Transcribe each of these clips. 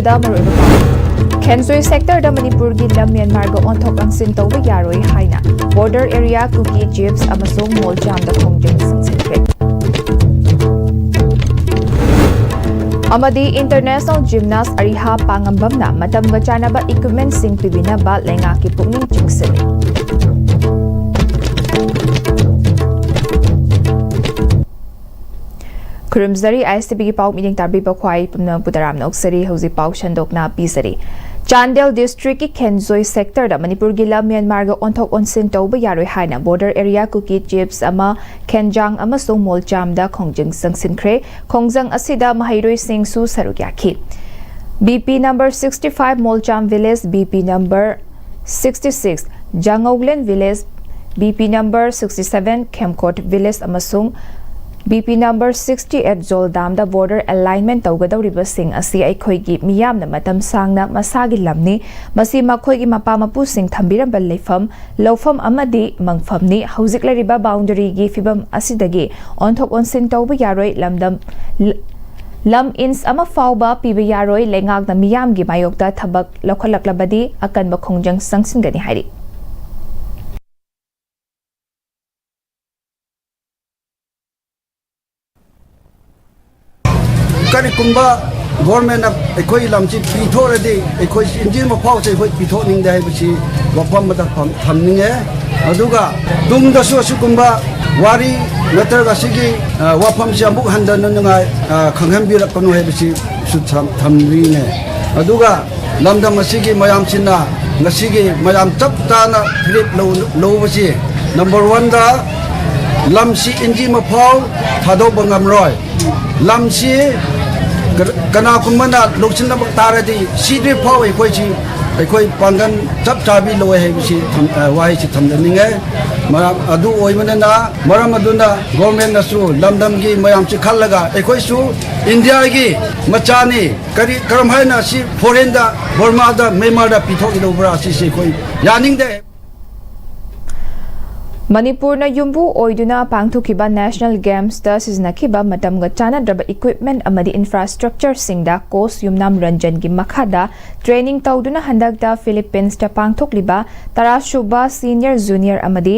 ꯑꯍꯥꯟꯕꯗ ꯃꯔꯨꯑꯣꯏꯕ Kensoi sector da Manipur gi lam Myanmar ga onthok angsin tawba yaroi haina border area cookie chips amasung moljam da khongjeng singsinre amadi international gymnast Ariha Pangambam na matam ga chanaba equipment sing pibina ba lenga ki pungning chingsini Kurumzari Am-Istv ki pau meeting tarbi ba khwai pumna pudaram na oksari hauzi pau shandok na pisari Chandel district ki Kensoi sector da Manipur gi lam Myanmar ga onthok onsin tawba yaroi haina border area cookie chips ama Kenjang amasung moljam da khongjeng sangsinkhre khongjang asida mahairoi sing su sarugyakhi BP number 65 Moljam village BP number 66 Jangoglen village BP number 67 Kemkot village amasung BP number 68 Zoldam da border alignment tawgadawriba sing asi aikhoi gi miyamna matam sangna masagi lamni masi makhoi gi mapa mapu sing thambiramba leifam lawfam amadi mangfamni hauzik lariba boundary gi fibam asidagi onthok onsin tawba yaroi lam ins ama fawba piba yaroi lengak na miyam gi mayokta thabak lokhalaklabadi akanba khongjang sangsingani hairi Kani kumba government of ekoi lamchi pithoradi ekoi injin ma phau chei hoi pithoning dai bichi wapam mata thamninge aduga dungda su kumba wari natraga sigi wapam si amuk handa nunga khangham bi rakonu he bichi su thamrine aduga lamdam asigi mayam sinna ngasigi mayam chap tana flip lo bichi number 1 da lamsi injin ma phau thado bangam roi lamsi Kana kumana loksin na magtaradi sidri phau ekoi pangan chap chabi loe he bisi wai si thamdaninge maram adu oimana na maram aduna government nasu lamdam gi mayam si khallaga ekoi su India gi machani kari karam haina si foreign da Burma da Myanmar da pithoki lobra si koi yaning de Manipur na yumbu oiduna pangthukiba national games da siznakiba matamga chanadraba equipment amadi infrastructure singda course yumnam ranjan gi makhada training tawduna handakda Philippines ta pangthokliba tarashuba senior junior amadi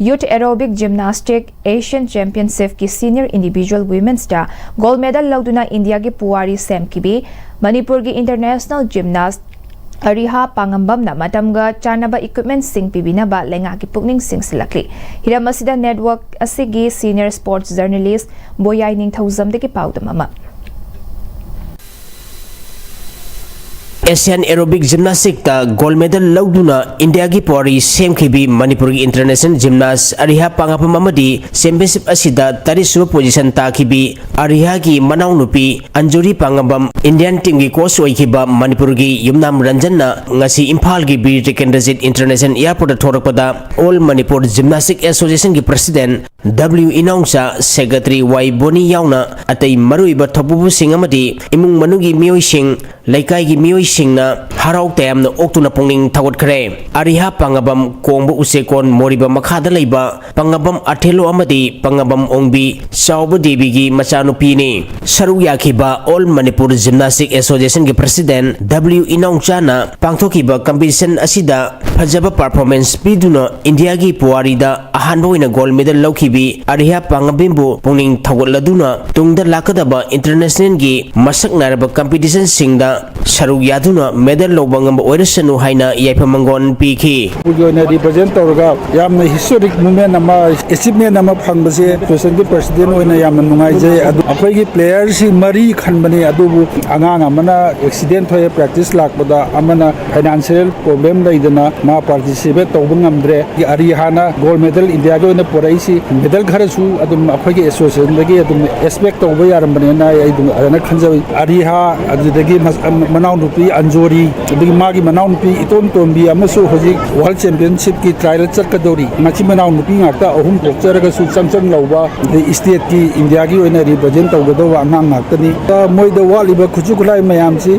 youth aerobic gymnastic Asian championship ki senior individual women's da gold medal lawduna India gi puwari semkibi Manipur gi international gymnast Ariha Pangambam na matamga chanaba equipment sing pibina ba lenga ki pukning sing silakli hiramasida network asigi senior sports journalist Boyai Ningthauzam de ki paudam ama Asian aerobic gymnastics ta gold medal lawduna India gi pori semkhibi Manipur gi international gymnast Ariha Pangambam amadi championship asida 30 position ta khibi Ariha gi manau nupi Anjuri Pangambam Indian team gi coach oikiba Manipur gi yumnam ranjan na ngasi Imphal gi Bir Tekendrazit international airport thorakpada all Manipur gymnastics association gi president W Inaungsa secretary Y Boni yauna atai maruiba thobubu sing amadi imung manugi mioi sing laikai gi mioi singna harau tayamna oktuna pungning thawat khare Ariha Pangambam kongba usekon moriba makhada leiba Pangambam athelo amadi Pangambam ongbi chawba devi gi machanupi ni saru yakhiba all Manipur gymnastics association gi president W Inaungcha na pangthokiba competition asida phajaba performance piduna India gi puwari da ahanboina gold medal lawkhibi Ariha Pangambam bu pungning thawatladuna tungda lakadaba international gi masak naraba competition singda saru yaduna medal lobangam oirasanu haina yaipamangon piki Pujoina represent tawraga yamna historic moment ama achievement ama phangbase association gi president oina yamna nungai jai adu akhoi gi players si mari khanbani adu angang amana accident hoye practice lakpada amana financial problem laidana ma participate tawbangamdre gi Arihana gold medal India gi oina poraisi medal kharasu adum akhoi gi association dagi adum expect tawba yarambane na aidum ana khanjawi Ariha adudagi manau nupi Anjori adigi magi manau nupi iton tombi amasu hoji world championship ki trial chatkadori machi manau nupi ngakta ahum pokcharaga su changchang lawba state ki India gi oina represent tawgadawa angang ngaktani moida waliba khujukulai mayam si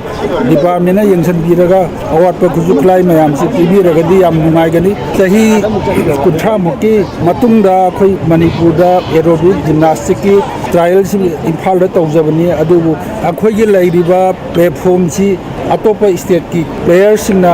department na yengsan biraga award pa khujukulai mayam si pibiraga di yam nungai gani sahi kuthra muki matungda khoi Manipur da aerobic gymnastics ki trial si Imphal da tawjabani adu akhoi gi lairiba platform si अतोप state की player सिंगना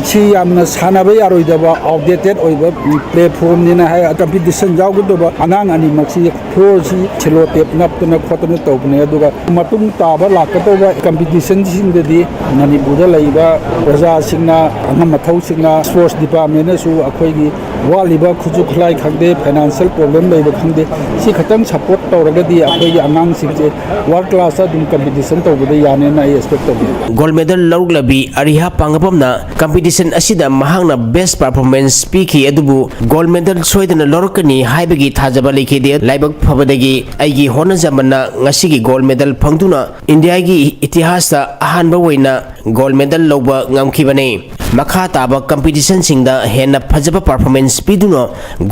सी यामना सानाबे यारोइदबा outdated ओइबा platform निना है कंपटीशन जाउगदबा अनांग अनि मक्सी फ्लोर सी छिलो टेप नपतना खोतना तौबने अदुगा मतुंग ताबा लाकतोबा कंपटीशन सिंगदि मणिपुरदा लैबा प्रजा सिंगना अंगम मथौ सिंगना स्पोर्ट्स डिपार्टमेंट सु अखोइगी वालिबा खुजु खुलाई खंदे फाइनेंशियल प्रॉब्लम लैबा खंदे सी खतंग सपोर्ट तौरगदि अखोइगी अनांग सिंगजे वर्ल्ड क्लास दुम कंपटीशन तौबदे याने ना एक्सपेक्ट तौबे गोल्ड मेडल लौगलबी अरिहा पांगबमना कंपटीशन असिदा महांगना बेस्ट परफॉर्मेंस पीखी अदुबु गोल्ड मेडल सोइदना लौरकनी हाइबगी थाजबा लेखिदे लाइबक फबदगी आइगी होनजमना ngasiगी गोल्ड मेडल फंगदुना इंडिया की इतिहास अहानबा वइना गोल्ड मेडल लौबा ngamkhibane makha taba competition singda henna phajaba performance piduna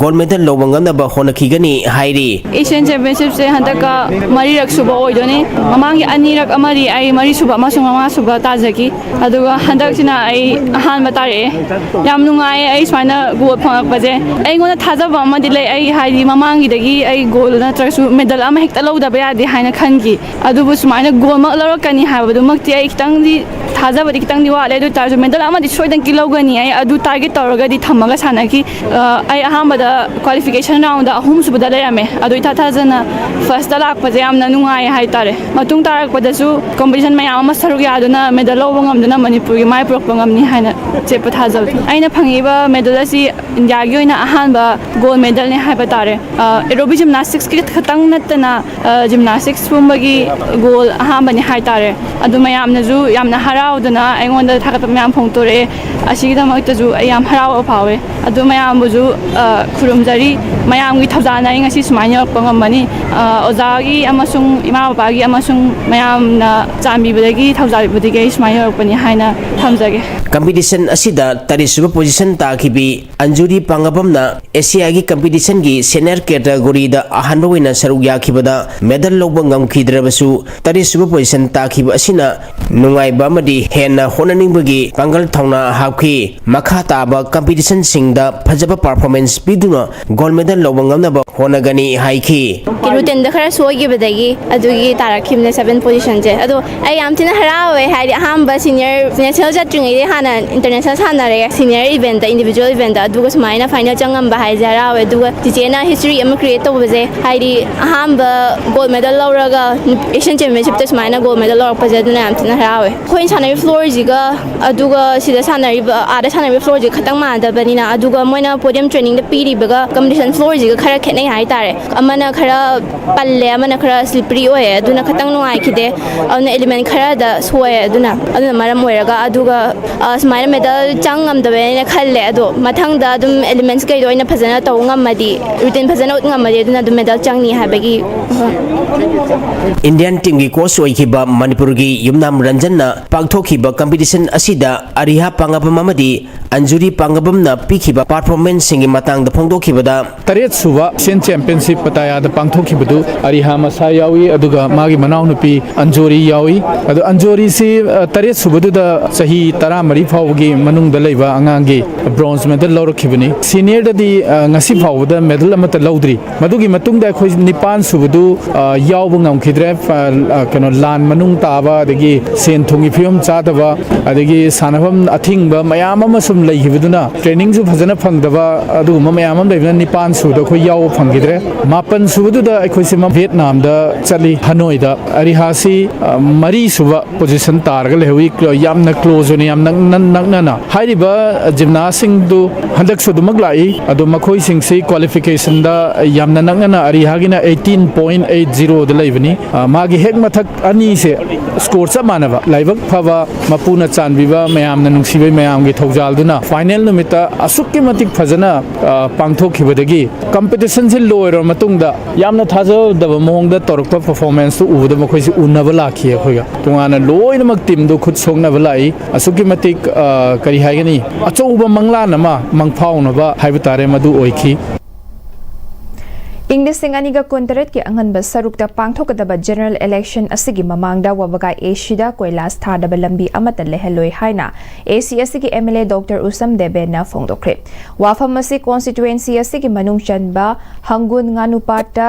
gold medal lowba ngamnaba honakhigani hairi Asian Championship se handaka mari rak suba oidone mamangi ani rak amari ai mari suba amasung mama suba tajaki aduga handak sina ai ahan matare yam nungai ai swaina gold phangakpaje ai ngona thajaba amadi lai ai hairi mamangi dagi ai gold na trasu medal ama hekta lowdaba yadi haina khangi adubu sumaina gold mak lawrakani habadu makti ai kitangdi thajabadi kitangdi wale du tarju medal amadi soidan kilogani ai adu target toragadi thamaga sanaki ai ahambada qualification round ahum subada lerame adu ita thajana first da lakpaje amna nungai hai tare matung tarakpadasu competition mayam ama saruk yaduna medal lowba ngamduna manipur gi mai prok ngamni haina chepa thajab aina phangiba medal asi india gi oina ahanba gold medal ne haiba tare aerobic gymnastics ki khatang natna gymnastics pumbagi gold ahamba ne hai tare adu mayamna ju yamna harauduna aingonda thakap mayam phongtore asigidamaktaju ayam harau phawe adu mayambuju khurumjari mayamgi thawjana ingasi sumaina pangambani ozagi amasung ima bapagi amasung mayamna chambibadagi thawjabudagi sumaina pani haina thamjage competition asida tarisuba position takhibi anjuri pangabamna asia gi competition gi senior category da ahanba wina saruk yakhibada medal lowba ngamkhidrabasu tarisuba position takhiba asina nungai bamadi henna honaningbagi pangal thawna hapki makha taba competition singda phajaba performance piduna gold medal lowba ngamnaba honagani haiki kiruten da khara soigibadagi adugi tarakhimne 7 position je adu ai amtina harawe haidi ahamba senior national jatringai hana international sanare senior event da individual event da aduga sumaina final changamba haidi harawe aduga tijena history am create tawbaje haidi ahamba gold medal lawraga Asian Championship ta sumaina gold medal lawrapaje aduna amtina harawe coin sanari floor jiga aduga sida sanari ada sanari floor ji khatang ma da banina aduga moina podium training da piri baga competition floor jiga khara khetnai hai tare amana khara palle amana khara slippery oye aduna khatang nuai khide amna element khara da soye aduna maram oiraga aduga sumaina medal changam da bene khalle ado mathang da adum elements kai doina phajana taw ngamadi routine phajana ut ngamadi aduna adum medal changni habagi Indian team gi coach oikiba Manipur gi Yumnam Ranjan na pangthokiba competition asida Ariha Pangambam amadi Anjuri Pangambam na pikhiba performance singi matang da phongdokhibada Taret suba Asian Championship pataya da pangthokhibadu Ariha masa yawi aduga magi manaw nupi Anjuri yawi adu Anjuri si taret subadu da sahi 13 phawgi manung da leiba angangi bronze medal lawrakhibani senior da di ngasi phawda medal amata lawdri madugi matung da khoi nipan subadu yawbu ngamkhidre kano lan manung taba adagi sen thungi film chadaba adagi sanabam athingba mayam ama sum leihibaduna training ju phajana phangdaba adu mayam am leibna nipan su da khoi yaw phangidre mapan subadu da khoi sima Vietnam da chali Hanoi da Ariha si mari suba position targa lewi yamna close ni yamna nakna hairiba gymnastic du handak su dumak lai adu makhoi sing si qualification da yamna nakna Ariha gina 18.80 da leibani magi hek mathak ani se score sa manaba laibak phaba mapuna chanbiba mayamna nungsibai mayam gi thawjal duna final numita asukki matik phajana pangthokhibadagi competition se loiro matungda yamna thajo daba mohongda torokpa performance tu uda makhoi si unaba lakhi khoiga tungana loina mak team du khut songna balai asukki matik kari haigani achouba mangla nama mangphaunaba haibutare madu oikhi English Singaniga Kuntaret ki anganba sarukta pangthokadaba general election asigi mamangda wabaga Asia koilas thadaba lambi amata leheloi haina ACS ki MLA Dr Usam Debe na phongdokre wafam asi constituency asigi manung chanba hangun nganupata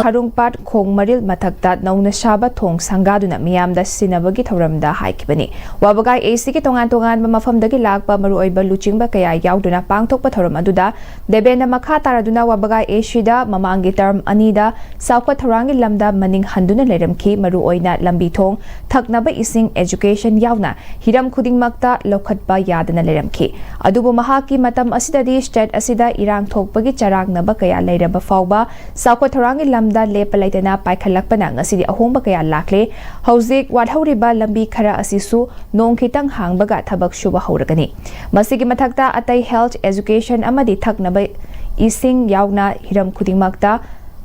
Harungpat Khong Maril Mathakta Nauna Shaba Thong Sangaduna Miyamda Sinabagi Thoramda Haikibani. Wabagai AC ki tongan Mafamdagi Lakba Maruoiba Luchingba Kaya Yauduna Pangtokpa Thoramaduda, Debena Makataraduna Wabagai Ashida, Mamangi Term Anida, Sauka Tarangi Lamda Maning Handuna Leremki, Maruoina Lambi Thong, Taknaba Ising Education Yauna, Hiram Kuding Makta, Lokatba Yadana Leremki. Adubu Mahaki Matam Asidadi State Asida Irang Tokpagi Charang Nabakaya Leraba Fauba, Sauka Tarangi Lamda Lepalaitana Paikalakpana Ngasi Ahomba Kaya Lakle, Hauzik Wadhauriba Lambi Kara Asisu, Nong Kitang Hangbaga Tabak Shuba Hauragani. Masigi Matakta Atay Health Education Amadi Taknaba Ising Yauna Hiram Kuding Makta,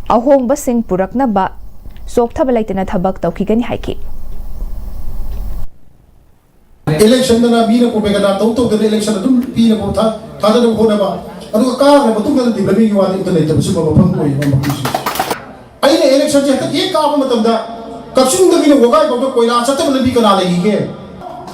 Ahomba Sing Puraknaba, Soktabalaitana Tabak Taukigani Haiki. Election na bina po pegada tauto de election dum bina po tha thada do khona ba adu ka na batung na developing yuwa de internet ta suba ba phang ko yi ma kisi ai ne election je ta ek ka ba matam da kapsung da bina wogai ba ko ila chatam na bi kana le ge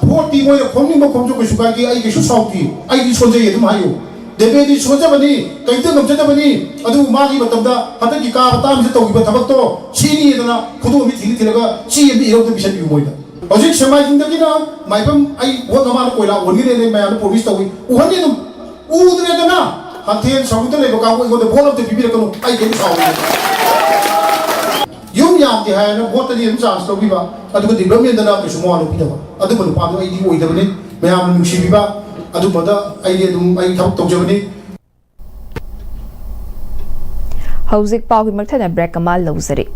vote ti mo khomni mo khomjo ko suka ki ai ke su sauti ai di sonje ye dum hayo debe di sonje bani kai ta nam chata bani adu ma gi matam da hata ki ka ta mi to gi ba thabak to chini ye na khudu mi thili thilaga chi ye bi ero to bisan yu moi da Ojik semai jinda kina, maipam ai buat nama ko ila woni ne mai anu promise tawi. Uhani dum, udre dana. Hatien sabuta le baka ko de bolam te bibira kono ai ke sawu. Yum yam ti hai na bot ni chance to biba. Adu ko development dana ke sumo anu pida ba. Adu ko pa do ai di oi da bani. Mayam nu shi biba. Adu mada ai de dum ai thap tok jabani. Hauzik Pau ki Marthana break kamal lawzari.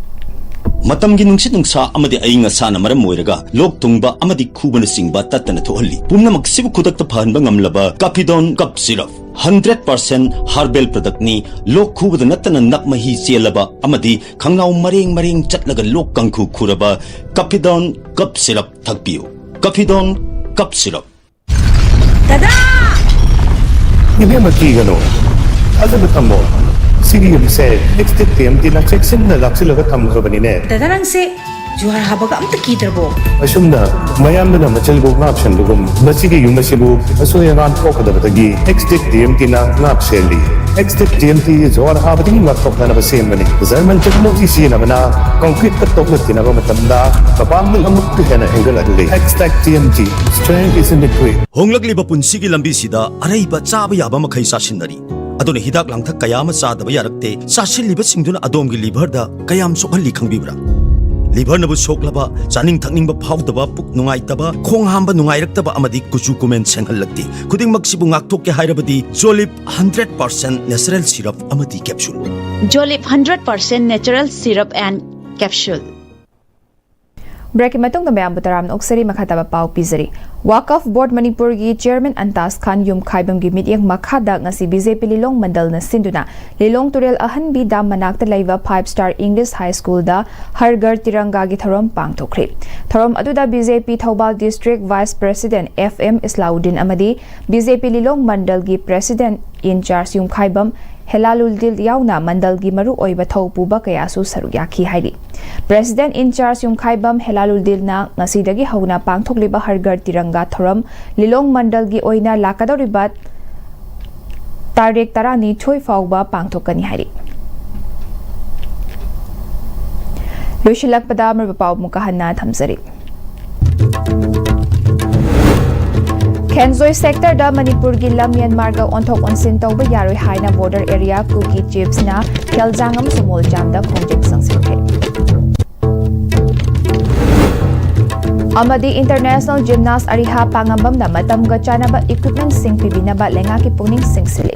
Matamgi nungsit nungsa amadi ainga sana maram moiraga lok tungba amadi khubana singba tatana thohalli pumna maksibu khudak ta phanba ngamlaba Capidon cup syrup 100% herbal product ni lok khubada natana nakmahi chelaba amadi khangau mareng chatlaga lok kangkhu khuraba Capidon cup syrup thakpiu Capidon cup syrup Tada Ibe makigano Azabetamo Sigi say next time di na section na laksilaga tamkhabani ne Dadarang se juhar habaga amta kitarbo Asumna mayam na machalgo option dugum masigi yumasibu asoyan pokadatagi next time di na napseli next time di juhar habadi matok na basemani zaman technology sina na concrete ka tok na tinaba matanda kapang amuk na angle adli next time strength is in the way honglagli ba punsigi lambi sida araiba chaba yaba makhai sasinari adone hidak langthak kayama sadaba yarakte sasil liba singduna adomgi liver da kayam sokhalli khangbibra liver nabu soklaba chaning thakning ba phawdaba puk nungai taba khong hamba nungai raktaba amadi kuchu kumen senghallakti khuding maksibu ngakthok ke hairabadi Jolip 100% natural syrup amadi capsule Jolip 100% natural syrup and capsule Breaking matong na mayang butaram na oksari makataba pao pizari. Wakaf Board Manipuri Chairman Antas Khan Yum Khaibam gi mityang makhada nga si BJP Lilong Mandal na sinduna. Lilong Turel Ahan bi dam manakta laiva 5-star English High School da Hargar Tiranga gi tharom pangthokri. Tharom aduda BJP Thobal District Vice President Am-Istv amadi BJP Lilong Mandal gi President in charge Yum Khaibam Helaluldil yauna mandal gi maru oiba thaupuba kaya su saruyaki hairi. President in charge Yum Khaibam Helaluldil na ngasidagi hauna pangthokliba Hargar Tiranga Thoram Lilong Mandal gi oina lakadoribat Tarik Tarani Choi Fauba pangthokani hairi. Lushilakpada marbapaw mukahanna thamsari. Kenzoi sector da Manipur gi lam Myanmar ga onthok onsin tawba yaroi haina border area cookie chips na Kheljangam sumol jam da khongjek sangsilkhe. Amadi International Gymnast Ariha Pangambam na matam ga chanaba equipment sing pibinaba lenga ki puning singsili.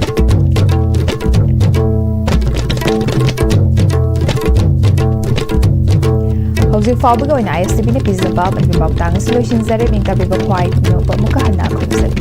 Hauzik Fauba ga Am-Istv na pizza ba at bibab tang solution zare mingka biba kwai no pa mukahanna khumsari.